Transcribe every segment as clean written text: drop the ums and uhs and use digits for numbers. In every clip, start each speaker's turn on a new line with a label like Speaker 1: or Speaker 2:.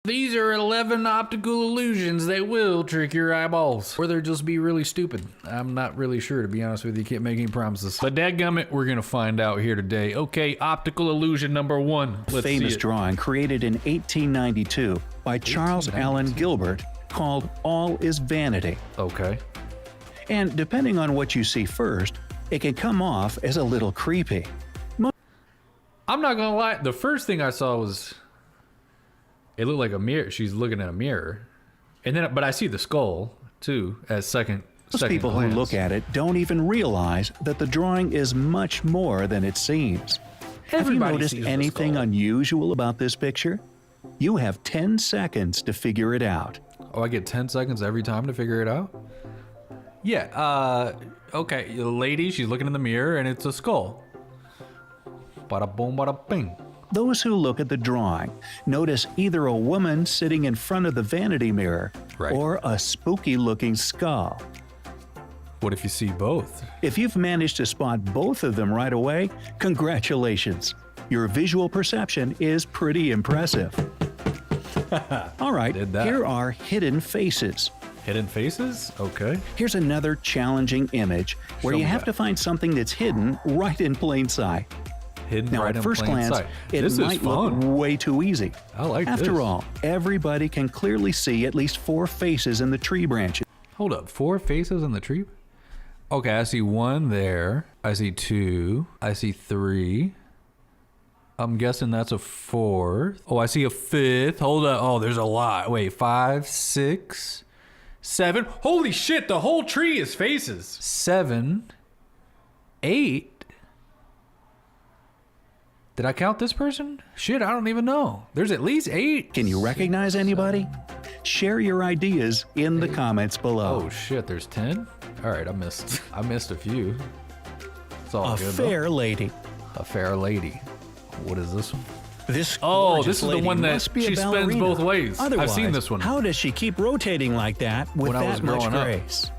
Speaker 1: These are 11 optical illusions that will trick your eyeballs. Or they'll just be really stupid. I'm not really sure, to be honest with you. Can't make any promises. But dadgummit, we're gonna find out here today. Okay, optical illusion number 1. Let's
Speaker 2: Famous
Speaker 1: see it.
Speaker 2: drawing created in 1892 by Charles Allen Gilbert called All is Vanity.
Speaker 1: Okay.
Speaker 2: And depending on what you see first, it can come off as a little creepy.
Speaker 1: I'm not gonna lie, the first thing I saw was, it looked like a mirror. She's looking at a mirror. And then, but I see the skull too as second
Speaker 2: Most people
Speaker 1: glance.
Speaker 2: who look at it don't even realize that the drawing is much more than it seems. Have you
Speaker 1: Everybody
Speaker 2: noticed
Speaker 1: sees the
Speaker 2: anything
Speaker 1: skull.
Speaker 2: unusual about this picture? You have 10 seconds to figure it out.
Speaker 1: Oh, I get 10 seconds every time to figure it out? Yeah, okay, the lady, she's looking in the mirror and it's a skull. Bada boom, bada bing.
Speaker 2: Those who look at the drawing notice either a woman sitting in front of the vanity mirror
Speaker 1: Right.
Speaker 2: or a spooky-looking skull.
Speaker 1: What if you see both?
Speaker 2: If you've managed to spot both of them right away, congratulations. Your visual perception is pretty impressive. All right,
Speaker 1: Did that.
Speaker 2: here are hidden faces.
Speaker 1: Hidden faces? Okay.
Speaker 2: Here's another challenging image where
Speaker 1: Show
Speaker 2: you
Speaker 1: me
Speaker 2: have
Speaker 1: that.
Speaker 2: to find something that's hidden right in plain sight.
Speaker 1: Hidden
Speaker 2: Now,
Speaker 1: right
Speaker 2: at
Speaker 1: in
Speaker 2: first
Speaker 1: plain
Speaker 2: glance,
Speaker 1: sight.
Speaker 2: it
Speaker 1: This
Speaker 2: might
Speaker 1: is fun.
Speaker 2: look way too easy.
Speaker 1: I like this.
Speaker 2: After all, everybody can clearly see at least 4 faces in the tree branches.
Speaker 1: Hold up, 4 faces in the tree? Okay, I see 1 there. I see 2. I see 3. I'm guessing that's a 4th. Oh, I see a 5th. Hold up. Oh, there's a lot. Wait, 5, 6, 7. Holy shit, the whole tree is faces. 7, 8. Did I count this person? Shit, I don't even know. There's at least 8.
Speaker 2: Can you recognize anybody? Share your ideas in the comments below.
Speaker 1: Oh shit, there's 10? All right, I missed a few. It's all
Speaker 2: A
Speaker 1: good though.
Speaker 2: fair lady.
Speaker 1: A fair lady. What is this one?
Speaker 2: This
Speaker 1: Oh,
Speaker 2: gorgeous
Speaker 1: this is the
Speaker 2: lady
Speaker 1: one that
Speaker 2: must be a
Speaker 1: she spins
Speaker 2: ballerina.
Speaker 1: both ways. I've
Speaker 2: Otherwise,
Speaker 1: seen this one.
Speaker 2: How does she keep rotating like that with
Speaker 1: When I was
Speaker 2: that much
Speaker 1: growing up.
Speaker 2: grace?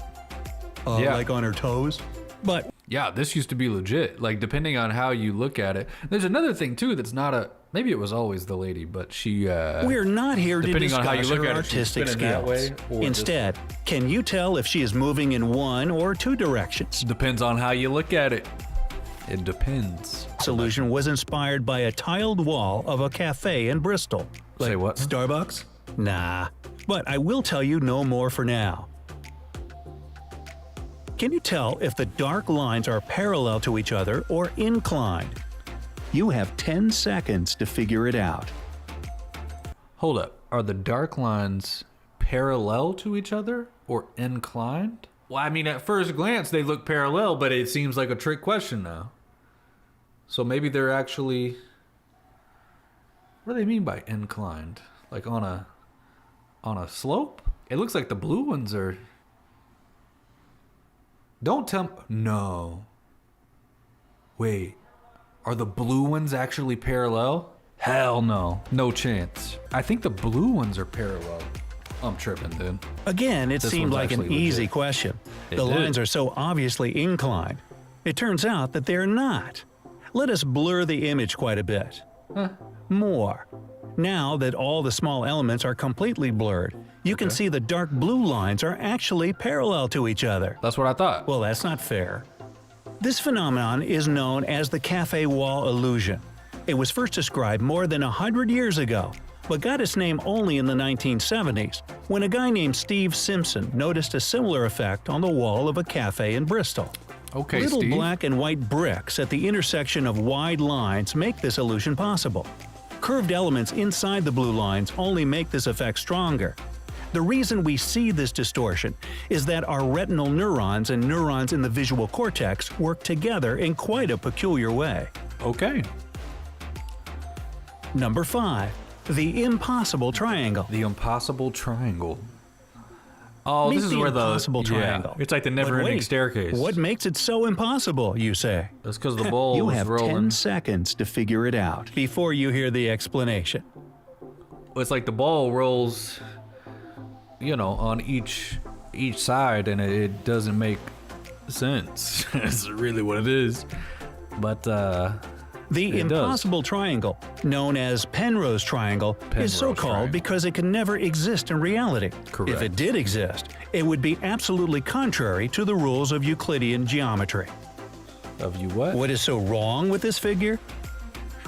Speaker 1: Yeah.
Speaker 2: Like on her toes? But
Speaker 1: Yeah, this used to be legit. Like, depending on how you look at it. There's another thing too that's not a, maybe it was always the lady, but she
Speaker 2: we're not here to
Speaker 1: depending
Speaker 2: discuss
Speaker 1: on how you look
Speaker 2: her
Speaker 1: at it, she's
Speaker 2: artistic
Speaker 1: spinning that
Speaker 2: skills.
Speaker 1: way or
Speaker 2: Instead, can you tell if she is moving in one or two directions?
Speaker 1: depends on how you look at it. It depends.
Speaker 2: Solution was inspired by a tiled wall of a cafe in Bristol.
Speaker 1: Say what?
Speaker 2: Starbucks? Nah. But I will tell you no more for now. Can you tell if the dark lines are parallel to each other or inclined? You have 10 seconds to figure it out.
Speaker 1: Hold up. Are the dark lines parallel to each other or inclined? Well, I mean, at first glance, they look parallel, but it seems like a trick question now. So maybe they're actually... What do they mean by inclined? Like on a slope? It looks like the blue ones are... Don't tell me... No. Wait. Are the blue ones actually parallel? Hell no. No chance. I think the blue ones are parallel. I'm tripping, dude.
Speaker 2: Again, it
Speaker 1: This
Speaker 2: seemed
Speaker 1: one's
Speaker 2: like an
Speaker 1: actually
Speaker 2: easy
Speaker 1: legit.
Speaker 2: question.
Speaker 1: It
Speaker 2: The
Speaker 1: did.
Speaker 2: lines are so obviously inclined. It turns out that they're not. Let us blur the image quite a bit. More. Now that all the small elements are completely blurred, you can see the dark blue lines are actually parallel to each other.
Speaker 1: That's what I thought.
Speaker 2: Well, that's not fair. This phenomenon is known as the cafe wall illusion. It was first described more than 100 years ago, but got its name only in the 1970s, when a guy named Steve Simpson noticed a similar effect on the wall of a cafe in Bristol.
Speaker 1: Okay,
Speaker 2: Little
Speaker 1: Steve.
Speaker 2: black and white bricks at the intersection of wide lines make this illusion possible. Curved elements inside the blue lines only make this effect stronger. The reason we see this distortion is that our retinal neurons and neurons in the visual cortex work together in quite a peculiar way.
Speaker 1: Okay.
Speaker 2: Number 5. The impossible triangle.
Speaker 1: The impossible triangle. Oh,
Speaker 2: Meet
Speaker 1: this is
Speaker 2: the
Speaker 1: where the
Speaker 2: impossible triangle.
Speaker 1: It's like the
Speaker 2: But
Speaker 1: never-ending
Speaker 2: wait,
Speaker 1: staircase.
Speaker 2: What makes it so impossible, you say?
Speaker 1: That's because the ball
Speaker 2: You
Speaker 1: was
Speaker 2: have
Speaker 1: rolling.
Speaker 2: 10 seconds to figure it out before you hear the explanation.
Speaker 1: It's like the ball rolls, you know, on each side, and it doesn't make sense. That's really what it is. But
Speaker 2: The
Speaker 1: It does.
Speaker 2: impossible triangle, known as Penrose triangle,
Speaker 1: Penrose
Speaker 2: is so called
Speaker 1: triangle.
Speaker 2: because it can never exist in reality.
Speaker 1: Correct.
Speaker 2: If it did exist, it would be absolutely contrary to the rules of Euclidean geometry.
Speaker 1: Of you what?
Speaker 2: What is so wrong with this figure?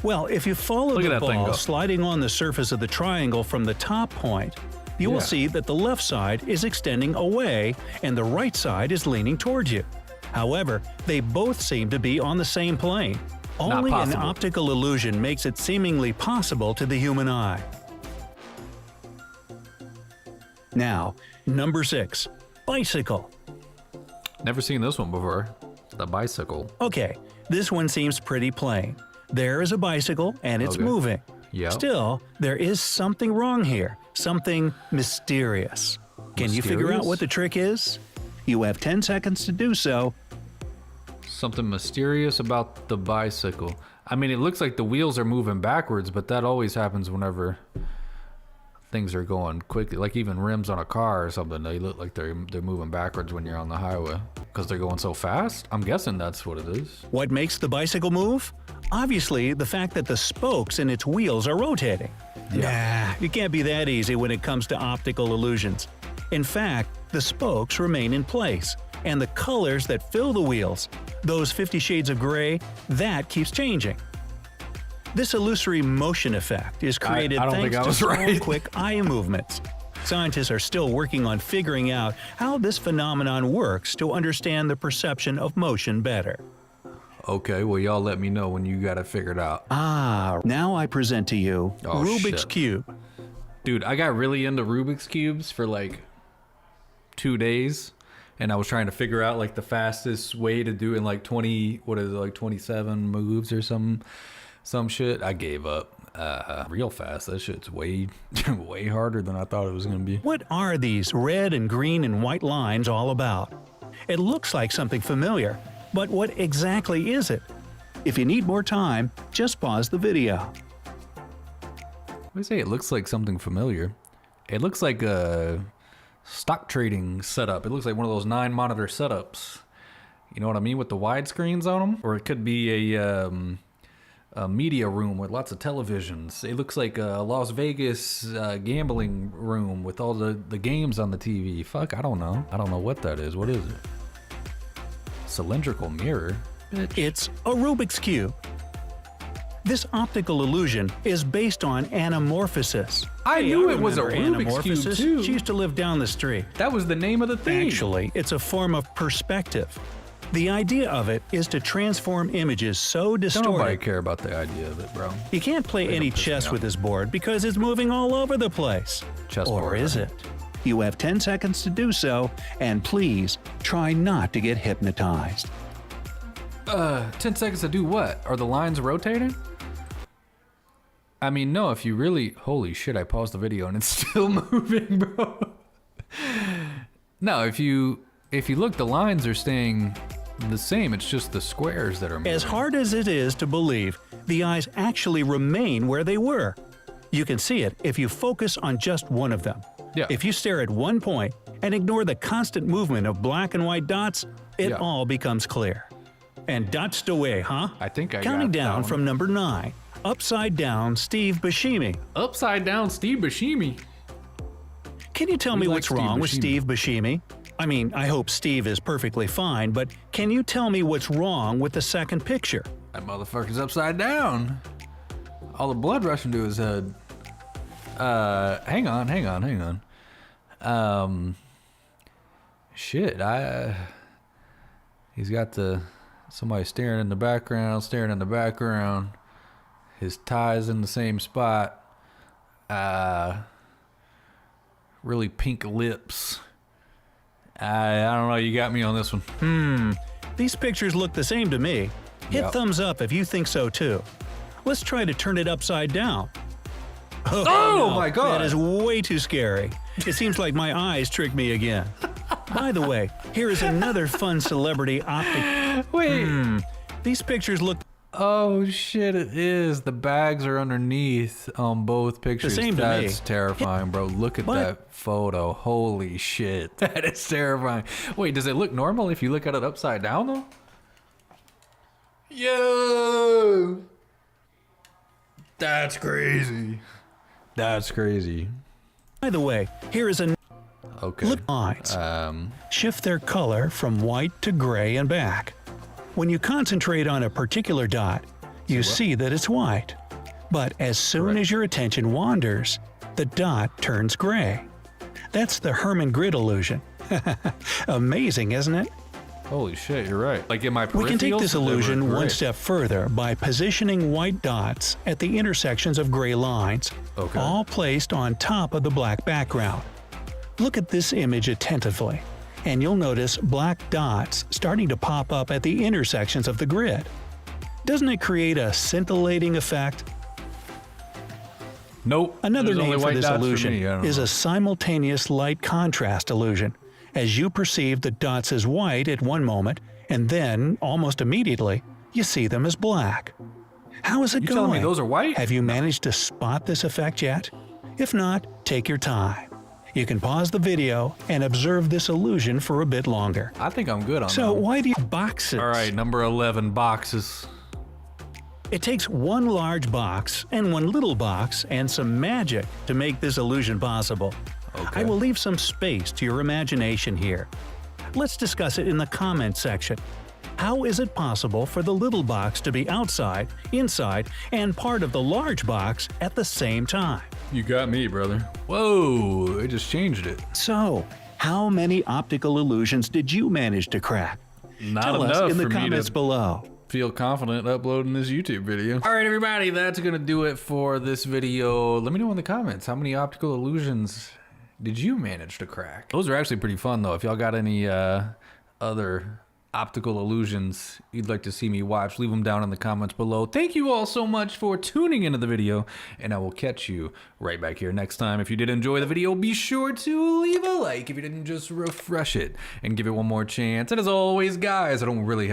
Speaker 2: Well, if you follow
Speaker 1: Look at
Speaker 2: the
Speaker 1: that thing
Speaker 2: ball
Speaker 1: go.
Speaker 2: sliding on the surface of the triangle from the top point, you will
Speaker 1: Yeah.
Speaker 2: see that the left side is extending away and the right side is leaning towards you. However, they both seem to be on the same plane. Only an
Speaker 1: possible.
Speaker 2: optical illusion makes it seemingly possible to the human eye. Now, number 6. Bicycle.
Speaker 1: Never seen this one before. The bicycle.
Speaker 2: Okay, this one seems pretty plain. There is a bicycle and it's
Speaker 1: Okay.
Speaker 2: moving.
Speaker 1: Yep.
Speaker 2: Still, there is something wrong here, something mysterious. Can you figure out
Speaker 1: Mysterious?
Speaker 2: what the trick is? You have 10 seconds to do so.
Speaker 1: Something mysterious about the bicycle. I mean, it looks like the wheels are moving backwards, but that always happens whenever things are going quickly. Like even rims on a car or something, they look like they're moving backwards when you're on the highway because they're going so fast. I'm guessing that's what it is.
Speaker 2: What makes the bicycle move? Obviously, the fact that the spokes in its wheels are rotating. Nah, it can't be that easy when it comes to optical illusions. In fact, the spokes remain in place, and the colors that fill the wheels, those 50 shades of gray, that keeps changing. This illusory motion effect is created
Speaker 1: I don't
Speaker 2: thanks
Speaker 1: think I
Speaker 2: to
Speaker 1: was
Speaker 2: small,
Speaker 1: right.
Speaker 2: quick eye movements. Scientists are still working on figuring out how this phenomenon works to understand the perception of motion better.
Speaker 1: Okay, well, y'all let me know when you got it figured out.
Speaker 2: Now I present to you
Speaker 1: Oh,
Speaker 2: Rubik's
Speaker 1: shit.
Speaker 2: Cube.
Speaker 1: Dude, I got really into Rubik's Cubes for like 2 days. And I was trying to figure out like the fastest way to do it in like 27 moves or some shit. I gave up real fast. That shit's way way harder than I thought it was gonna be.
Speaker 2: What are these red and green and white lines all about? It looks like something familiar, but what exactly is it? If you need more time, just pause the video.
Speaker 1: I say it looks like something familiar. It looks like a stock trading setup. It looks like one of those 9-monitor setups. You know what I mean, with the wide screens on them? Or it could be a media room with lots of televisions. It looks like a Las Vegas gambling room with all the games on the TV. Fuck, I don't know. I don't know what that is. What is it? Cylindrical mirror?
Speaker 2: It's a Rubik's Cube. This optical illusion is based on anamorphosis.
Speaker 1: I knew it was a
Speaker 2: remember
Speaker 1: Rubik's Cube,
Speaker 2: anamorphosis.
Speaker 1: too.
Speaker 2: She used to live down the street.
Speaker 1: That was the name of the thing.
Speaker 2: Actually, it's a form of perspective. The idea of it is to transform images so
Speaker 1: Don't nobody
Speaker 2: distorted.
Speaker 1: care about the idea of it, bro.
Speaker 2: You can't play any
Speaker 1: piss me
Speaker 2: chess
Speaker 1: off.
Speaker 2: with this board because it's moving all over the place.
Speaker 1: Chessboard,
Speaker 2: Or is
Speaker 1: right?
Speaker 2: it? You have 10 seconds to do so, and please try not to get hypnotized.
Speaker 1: 10 seconds to do what? Are the lines rotating? I mean, no, if you really... Holy shit, I paused the video and it's still moving, bro. No, if you look, the lines are staying the same. It's just the squares that are moving.
Speaker 2: As hard as it is to believe, the eyes actually remain where they were. You can see it if you focus on just one of them.
Speaker 1: Yeah.
Speaker 2: If you stare at one point and ignore the constant movement of black and white dots, it
Speaker 1: Yeah.
Speaker 2: all becomes clear. And dots away, huh?
Speaker 1: I think I
Speaker 2: Counting
Speaker 1: got that
Speaker 2: down
Speaker 1: one.
Speaker 2: from number 9, upside down Steve Buscemi.
Speaker 1: Upside down Steve Buscemi.
Speaker 2: Can you tell
Speaker 1: We
Speaker 2: me
Speaker 1: like
Speaker 2: what's
Speaker 1: Steve
Speaker 2: wrong with
Speaker 1: Buscemi.
Speaker 2: Steve Buscemi? I mean, I hope Steve is perfectly fine, but can you tell me what's wrong with the second picture?
Speaker 1: That motherfucker's upside down. All the blood rushing to his head. Hang on. Shit, he's got somebody staring in the background. His tie's in the same spot. Really pink lips. I don't know, you got me on this one.
Speaker 2: These pictures look the same to me. Hit
Speaker 1: Yep.
Speaker 2: thumbs up if you think so too. Let's try to turn it upside down.
Speaker 1: Oh
Speaker 2: no,
Speaker 1: my God.
Speaker 2: That is way too scary. It seems like my eyes tricked me again. By the way, here is another fun celebrity optic.
Speaker 1: Wait.
Speaker 2: These pictures look
Speaker 1: Oh shit, it is. The bags are underneath on both pictures.
Speaker 2: same to me.
Speaker 1: That's terrifying, bro. Look at
Speaker 2: What?
Speaker 1: that photo. Holy shit. That is terrifying. Wait, does it look normal if you look at it upside down though? Yo! That's crazy. That's crazy.
Speaker 2: By the way, here is a
Speaker 1: Okay.
Speaker 2: look lines. Shift their color from white to gray and back. When you concentrate on a particular dot, you see that it's white. But as soon as your attention wanders, the dot turns gray. That's the Hermann grid illusion. Amazing, isn't it?
Speaker 1: Holy shit, you're right. Like in my peripherals,
Speaker 2: We can take this
Speaker 1: they were
Speaker 2: illusion one
Speaker 1: great.
Speaker 2: step further by positioning white dots at the intersections of gray lines,
Speaker 1: Okay.
Speaker 2: all placed on top of the black background. Look at this image attentively, and you'll notice black dots starting to pop up at the intersections of the grid. Doesn't it create a scintillating effect?
Speaker 1: Nope.
Speaker 2: Another
Speaker 1: There's only
Speaker 2: name for
Speaker 1: white
Speaker 2: this
Speaker 1: dots
Speaker 2: illusion
Speaker 1: me. I don't
Speaker 2: is
Speaker 1: know.
Speaker 2: a simultaneous light contrast illusion, as you perceive the dots as white at one moment, and then, almost immediately, you see them as black. How is it
Speaker 1: You
Speaker 2: going?
Speaker 1: telling me those are white?
Speaker 2: Have you managed to spot this effect yet? If not, take your time. You can pause the video and observe this illusion for a bit longer.
Speaker 1: I think I'm good on
Speaker 2: So
Speaker 1: that.
Speaker 2: why do you boxes?
Speaker 1: All right, number 11, boxes.
Speaker 2: It takes one large box and one little box and some magic to make this illusion possible.
Speaker 1: Okay.
Speaker 2: I will leave some space to your imagination here. Let's discuss it in the comments section. How is it possible for the little box to be outside, inside, and part of the large box at the same time?
Speaker 1: You got me, brother. Whoa, it just changed it.
Speaker 2: So, how many optical illusions did you manage to crack?
Speaker 1: Not
Speaker 2: Tell
Speaker 1: enough
Speaker 2: us in the
Speaker 1: for me
Speaker 2: comments
Speaker 1: to
Speaker 2: below.
Speaker 1: feel confident uploading this YouTube video. All right, everybody, that's gonna do it for this video. Let me know in the comments, how many optical illusions did you manage to crack? Those are actually pretty fun though. If y'all got any other optical illusions you'd like to see me watch, leave them down in the comments below. Thank you all so much for tuning into the video, and I will catch you right back here next time. If you did enjoy the video, be sure to leave a like. If you didn't, just refresh it and give it one more chance. And as always, guys, I don't really have